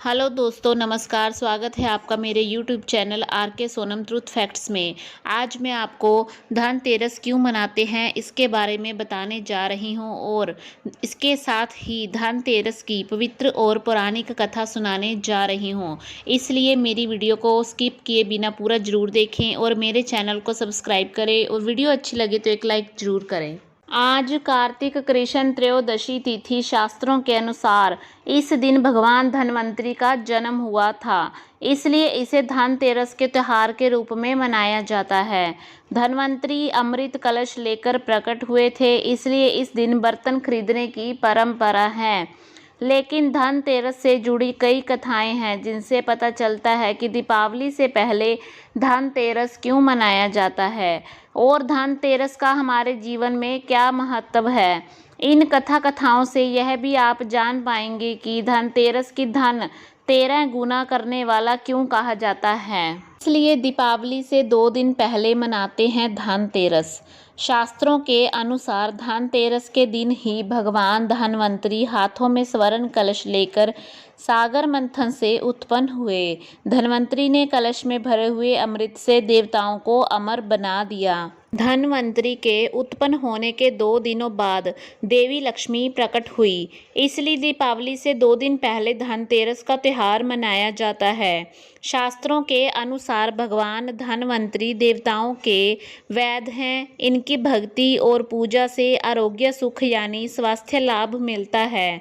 Hello दोस्तों, नमस्कार। स्वागत है आपका मेरे यूट्यूब चैनल आर के सोनम ट्रूथ फैक्ट्स में। आज मैं आपको धनतेरस क्यों मनाते हैं इसके बारे में बताने जा रही हूं और इसके साथ ही धनतेरस की पवित्र और पौराणिक कथा सुनाने जा रही हूं। इसलिए मेरी वीडियो को स्किप किए बिना पूरा ज़रूर देखें और मेरे चैनल को सब्सक्राइब करें और वीडियो अच्छी लगे तो एक लाइक ज़रूर करें। आज कार्तिक कृष्ण त्रयोदशी तिथि शास्त्रों के अनुसार इस दिन भगवान धन्वंतरि का जन्म हुआ था, इसलिए इसे धनतेरस के त्योहार के रूप में मनाया जाता है। धन्वंतरि अमृत कलश लेकर प्रकट हुए थे, इसलिए इस दिन बर्तन खरीदने की परंपरा है। लेकिन धनतेरस से जुड़ी कई कथाएं हैं जिनसे पता चलता है कि दीपावली से पहले धनतेरस क्यों मनाया जाता है और धनतेरस का हमारे जीवन में क्या महत्व है। इन कथाओं से यह भी आप जान पाएंगे कि धनतेरस की धन 13 गुना करने वाला क्यों कहा जाता है। इसलिए दीपावली से 2 दिन पहले मनाते हैं धनतेरस। शास्त्रों के अनुसार धनतेरस के दिन ही भगवान धन्वंतरि हाथों में स्वर्ण कलश लेकर सागर मंथन से उत्पन्न हुए। धन्वंतरि ने कलश में भरे हुए अमृत से देवताओं को अमर बना दिया। धन्वंतरि के उत्पन्न होने के 2 दिनों बाद देवी लक्ष्मी प्रकट हुई, इसलिए दीपावली से 2 दिन पहले धनतेरस का त्योहार मनाया जाता है। शास्त्रों के अनुसार भगवान धन्वंतरि देवताओं के वैद्य हैं। इनकी भक्ति और पूजा से आरोग्य सुख यानी स्वास्थ्य लाभ मिलता है।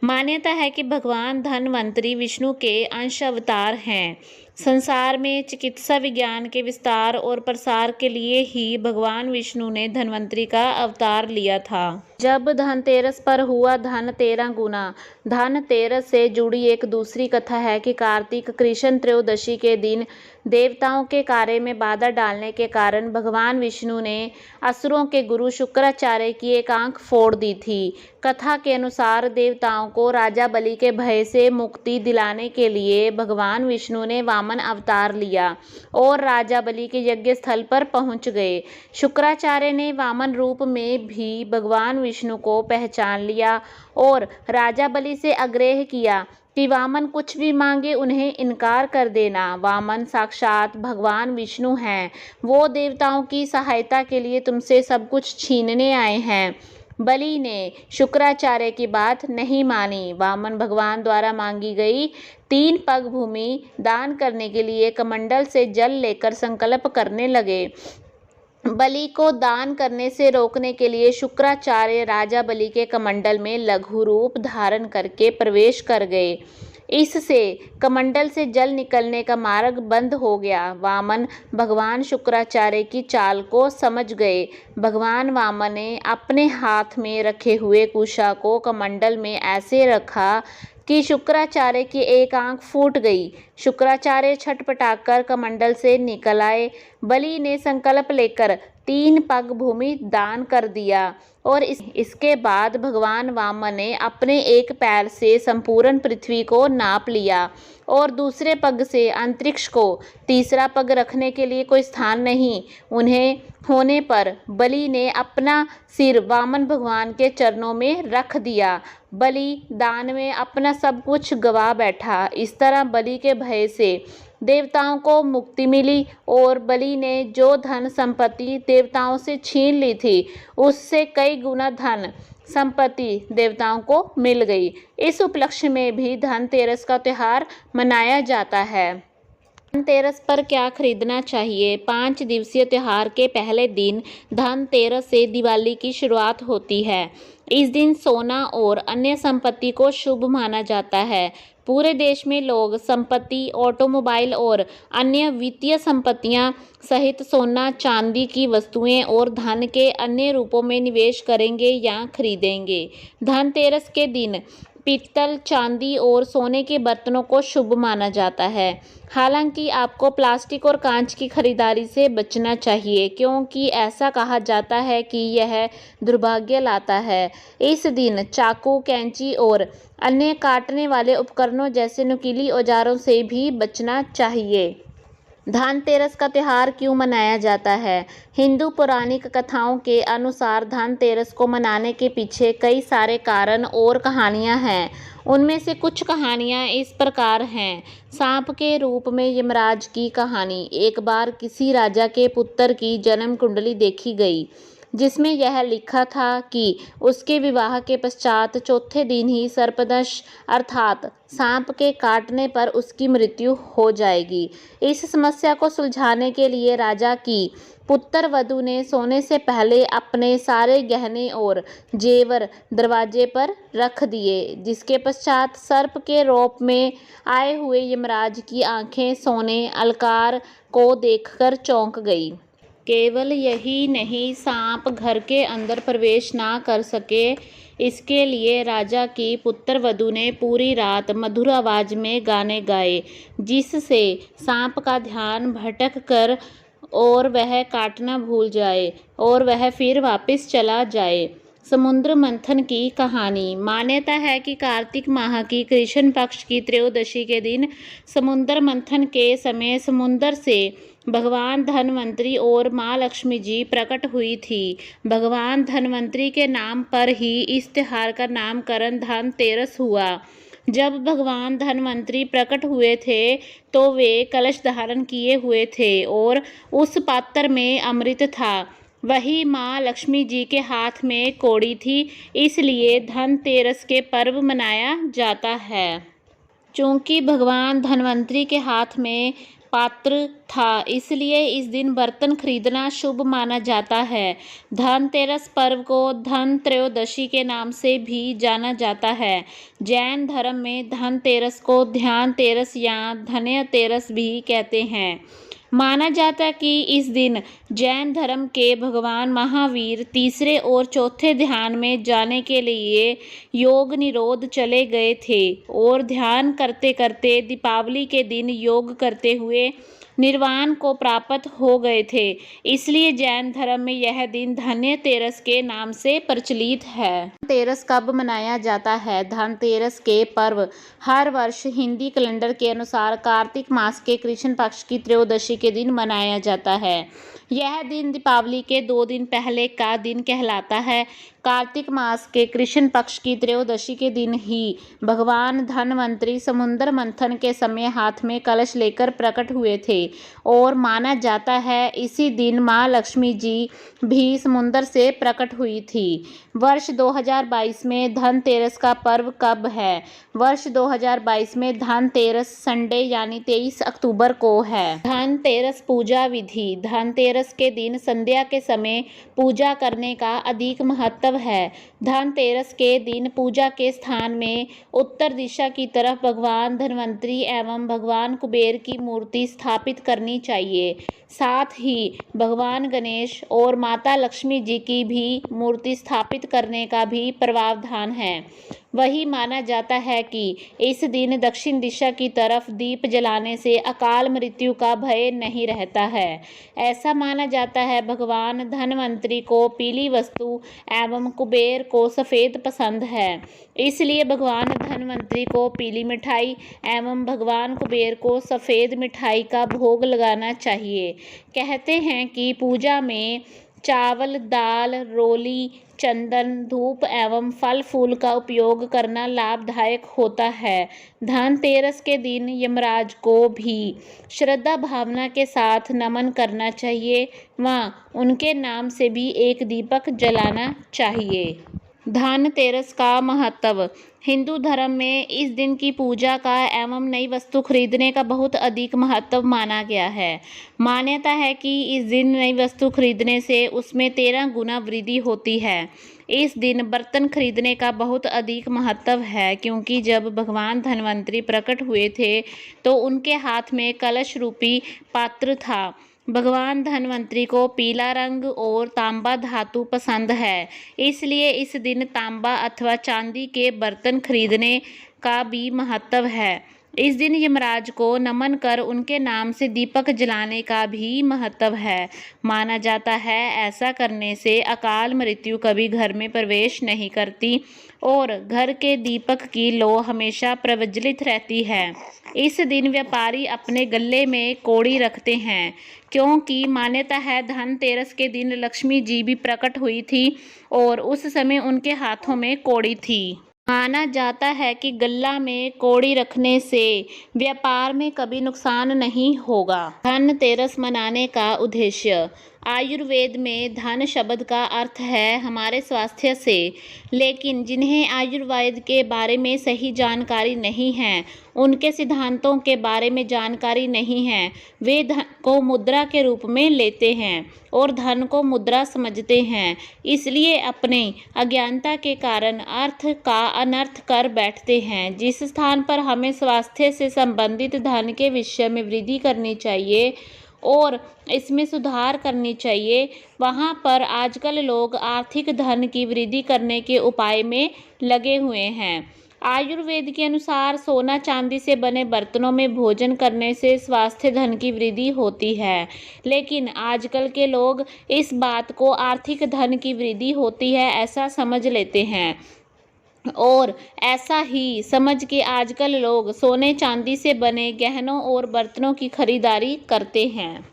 मान्यता है कि भगवान धन्वंतरि विष्णु के अंश अवतार हैं। संसार में चिकित्सा विज्ञान के विस्तार और प्रसार के लिए ही भगवान विष्णु ने धन्वंतरि का अवतार लिया था। जब धनतेरस पर हुआ धन 13 गुना। धनतेरस से जुड़ी एक दूसरी कथा है कि कार्तिक कृष्ण त्रयोदशी के दिन देवताओं के कार्य में बाधा डालने के कारण भगवान विष्णु ने असुरों के गुरु शुक्राचार्य की एक आंख फोड़ दी थी। कथा के अनुसार देवताओं को राजा बलि के भय से मुक्ति दिलाने के लिए भगवान विष्णु ने वामन अवतार लिया और राजा बलि के यज्ञ स्थल पर पहुंच गए। शुक्राचार्य ने वामन रूप में भी भगवान विष्णु को पहचान लिया और राजा बलि से आग्रह किया कि वामन कुछ भी मांगे उन्हें इनकार कर देना। वामन साक्षात भगवान विष्णु हैं, वो देवताओं की सहायता के लिए तुमसे सब कुछ छीनने आए हैं। बलि ने शुक्राचार्य की बात नहीं मानी। वामन भगवान द्वारा मांगी गई 3 पग भूमि दान करने के लिए कमंडल से जल लेकर संकल्प करने लगे। बलि को दान करने से रोकने के लिए शुक्राचार्य राजा बलि के कमंडल में लघु रूप धारण करके प्रवेश कर गए। इससे कमंडल से जल निकलने का मार्ग बंद हो गया। वामन भगवान शुक्राचार्य की चाल को समझ गए। भगवान वामन ने अपने हाथ में रखे हुए कुशा को कमंडल में ऐसे रखा कि शुक्राचार्य की एक आंख फूट गई। शुक्राचार्य छटपटाकर कमंडल से निकल आए। बलि ने संकल्प लेकर 3 पग भूमि दान कर दिया और इसके बाद भगवान वामन ने अपने एक पैर से संपूर्ण पृथ्वी को नाप लिया और दूसरे पग से अंतरिक्ष को। तीसरा पग रखने के लिए कोई स्थान नहीं उन्हें होने पर बलि ने अपना सिर वामन भगवान के चरणों में रख दिया। बलि दान में अपना सब कुछ गवा बैठा। इस तरह बलि के भय से देवताओं को मुक्ति मिली और बलि ने जो धन संपत्ति देवताओं से छीन ली थी उससे कई गुना धन संपत्ति देवताओं को मिल गई। इस उपलक्ष्य में भी धनतेरस का त्योहार मनाया जाता है। धनतेरस पर क्या खरीदना चाहिए। 5 दिवसीय त्योहार के पहले दिन धनतेरस से दिवाली की शुरुआत होती है। इस दिन सोना और अन्य संपत्ति को शुभ माना जाता है। पूरे देश में लोग संपत्ति, ऑटोमोबाइल और अन्य वित्तीय संपत्तियां सहित सोना, चांदी की वस्तुएं और धन के अन्य रूपों में निवेश करेंगे या खरीदेंगे। धनतेरस के दिन पीतल, चांदी और सोने के बर्तनों को शुभ माना जाता है। हालांकि आपको प्लास्टिक और कांच की खरीदारी से बचना चाहिए क्योंकि ऐसा कहा जाता है कि यह दुर्भाग्य लाता है। इस दिन चाकू, कैंची और अन्य काटने वाले उपकरणों जैसे नुकीली औजारों से भी बचना चाहिए। धनतेरस का त्योहार क्यों मनाया जाता है। हिंदू पौराणिक कथाओं के अनुसार धनतेरस को मनाने के पीछे कई सारे कारण और कहानियां हैं उनमें से कुछ कहानियाँ इस प्रकार हैं। सांप के रूप में यमराज की कहानी। एक बार किसी राजा के पुत्र की जन्म कुंडली देखी गई, जिसमें यह लिखा था कि उसके विवाह के पश्चात चौथे दिन ही सर्पदंश अर्थात सांप के काटने पर उसकी मृत्यु हो जाएगी। इस समस्या को सुलझाने के लिए राजा की पुत्र वधू ने सोने से पहले अपने सारे गहने और जेवर दरवाजे पर रख दिए, जिसके पश्चात सर्प के रूप में आए हुए यमराज की आंखें सोने अलकार को देखकर चौंक गई। केवल यही नहीं, सांप घर के अंदर प्रवेश ना कर सके, इसके लिए राजा की पुत्र वधू ने पूरी रात मधुर आवाज में गाने गाए, जिससे सांप का ध्यान भटक कर और वह काटना भूल जाए और वह फिर वापस चला जाए। समुद्र मंथन की कहानी। मान्यता है कि कार्तिक माह की कृष्ण पक्ष की त्रयोदशी के दिन समुद्र मंथन के समय समुद्र से भगवान धन्वंतरी और माँ लक्ष्मी जी प्रकट हुई थी। भगवान धन्वंतरी के नाम पर ही इस त्योहार का नामकरण धनतेरस हुआ। जब भगवान धन्वंतरी प्रकट हुए थे तो वे कलश धारण किए हुए थे और उस पात्र में अमृत था। वही माँ लक्ष्मी जी के हाथ में कौड़ी थी, इसलिए धनतेरस के पर्व मनाया जाता है। चूँकि भगवान धन्वंतरी के हाथ में पात्र था, इसलिए इस दिन बर्तन खरीदना शुभ माना जाता है। धनतेरस पर्व को धन त्रयोदशी के नाम से भी जाना जाता है। जैन धर्म में धनतेरस को ध्यानतेरस या धन्यतेरस भी कहते हैं। माना जाता है कि इस दिन जैन धर्म के भगवान महावीर तीसरे और चौथे ध्यान में जाने के लिए योग निरोध चले गए थे और ध्यान करते करते दीपावली के दिन योग करते हुए निर्वाण को प्राप्त हो गए थे। इसलिए जैन धर्म में यह दिन धन्यतेरस के नाम से प्रचलित है। धनतेरस कब मनाया जाता है? धनतेरस के पर्व हर वर्ष हिंदी कैलेंडर के अनुसार कार्तिक मास के कृष्ण पक्ष की त्रयोदशी के दिन मनाया जाता है। यह दिन दीपावली के 2 दिन पहले का दिन कहलाता है। कार्तिक मास के कृष्ण पक्ष की त्रयोदशी के दिन ही भगवान धन्वंतरी समुद्र मंथन के समय हाथ में कलश लेकर प्रकट हुए थे और माना जाता है इसी दिन माँ लक्ष्मी जी भी समुद्र से प्रकट हुई थी। वर्ष 2022 में धनतेरस का पर्व कब है? वर्ष 2022 में धनतेरस संडे यानी 23 अक्टूबर को है। धनतेरस पूजा विधि। धनतेरस के दिन संध्या के समय पूजा करने का अधिक महत्व है। धनतेरस के दिन पूजा के स्थान में उत्तर दिशा की तरफ भगवान धन्वंतरी एवं भगवान कुबेर की मूर्ति स्थापित करनी चाहिए। साथ ही भगवान गणेश और माता लक्ष्मी जी की भी मूर्ति स्थापित करने का भी प्रावधान है। वही माना जाता है कि इस दिन दक्षिण दिशा की तरफ दीप जलाने से अकाल मृत्यु का भय नहीं रहता है। ऐसा माना जाता है भगवान धन्वंतरी को पीली वस्तु एवं कुबेर को सफ़ेद पसंद है, इसलिए भगवान धन्वंतरी को पीली मिठाई एवं भगवान कुबेर को सफ़ेद मिठाई का भोग लगाना चाहिए। कहते हैं कि पूजा में चावल, दाल, रोली, चंदन, धूप एवं फल फूल का उपयोग करना लाभदायक होता है। धनतेरस के दिन यमराज को भी श्रद्धा भावना के साथ नमन करना चाहिए व उनके नाम से भी एक दीपक जलाना चाहिए। धनतेरस का महत्व। हिंदू धर्म में इस दिन की पूजा का एवं नई वस्तु खरीदने का बहुत अधिक महत्व माना गया है। मान्यता है कि इस दिन नई वस्तु खरीदने से उसमें 13 गुना वृद्धि होती है। इस दिन बर्तन खरीदने का बहुत अधिक महत्व है, क्योंकि जब भगवान धन्वंतरी प्रकट हुए थे तो उनके हाथ में कलश रूपी पात्र था। भगवान धन्वंतरी को पीला रंग और तांबा धातु पसंद है, इसलिए इस दिन तांबा अथवा चांदी के बर्तन खरीदने का भी महत्व है। इस दिन यमराज को नमन कर उनके नाम से दीपक जलाने का भी महत्व है। माना जाता है ऐसा करने से अकाल मृत्यु कभी घर में प्रवेश नहीं करती और घर के दीपक की लौ हमेशा प्रज्वलित रहती है। इस दिन व्यापारी अपने गले में कौड़ी रखते हैं, क्योंकि मान्यता है धनतेरस के दिन लक्ष्मी जी भी प्रकट हुई थी और उस समय उनके हाथों में कौड़ी थी। माना जाता है कि गल्ला में कौड़ी रखने से व्यापार में कभी नुकसान नहीं होगा। धनतेरस मनाने का उद्देश्य। आयुर्वेद में धन शब्द का अर्थ है हमारे स्वास्थ्य से, लेकिन जिन्हें आयुर्वेद के बारे में सही जानकारी नहीं है, उनके सिद्धांतों के बारे में जानकारी नहीं है, वे धन को मुद्रा के रूप में लेते हैं और धन को मुद्रा समझते हैं, इसलिए अपने अज्ञानता के कारण अर्थ का अनर्थ कर बैठते हैं। जिस स्थान पर हमें स्वास्थ्य से संबंधित धन के विषय में वृद्धि करनी चाहिए और इसमें सुधार करनी चाहिए, वहाँ पर आजकल लोग आर्थिक धन की वृद्धि करने के उपाय में लगे हुए हैं। आयुर्वेद के अनुसार सोना चांदी से बने बर्तनों में भोजन करने से स्वास्थ्य धन की वृद्धि होती है, लेकिन आजकल के लोग इस बात को आर्थिक धन की वृद्धि होती है ऐसा समझ लेते हैं और ऐसा ही समझ के आजकल लोग सोने चांदी से बने गहनों और बर्तनों की खरीदारी करते हैं।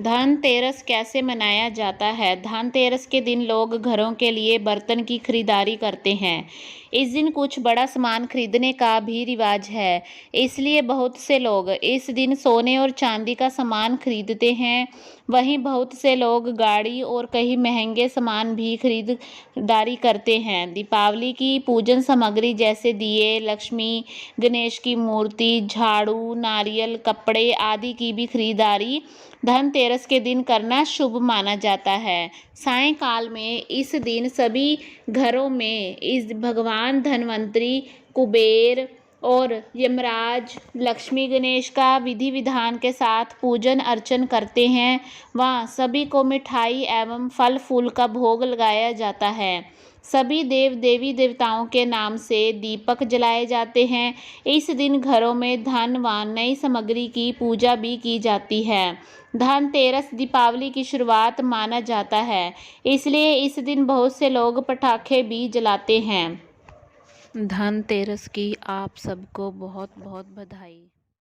धनतेरस कैसे मनाया जाता है? धनतेरस के दिन लोग घरों के लिए बर्तन की खरीदारी करते हैं। इस दिन कुछ बड़ा सामान खरीदने का भी रिवाज है, इसलिए बहुत से लोग इस दिन सोने और चांदी का सामान खरीदते हैं। वहीं बहुत से लोग गाड़ी और कई महंगे सामान भी खरीदारी करते हैं। दीपावली की पूजन सामग्री जैसे दिए, लक्ष्मी गणेश की मूर्ति, झाड़ू, नारियल, कपड़े आदि की भी खरीदारी धनतेरस के दिन करना शुभ माना जाता है। सायंकाल में इस दिन सभी घरों में इस भगवान धन्वंतरी, कुबेर और यमराज, लक्ष्मी गणेश का विधि विधान के साथ पूजन अर्चन करते हैं। वहाँ सभी को मिठाई एवं फल फूल का भोग लगाया जाता है। सभी देव देवी देवताओं के नाम से दीपक जलाए जाते हैं। इस दिन घरों में धन व नई सामग्री की पूजा भी की जाती है। धनतेरस दीपावली की शुरुआत माना जाता है, इसलिए इस दिन बहुत से लोग पटाखे भी जलाते हैं। धनतेरस की आप सबको बहुत बहुत बधाई।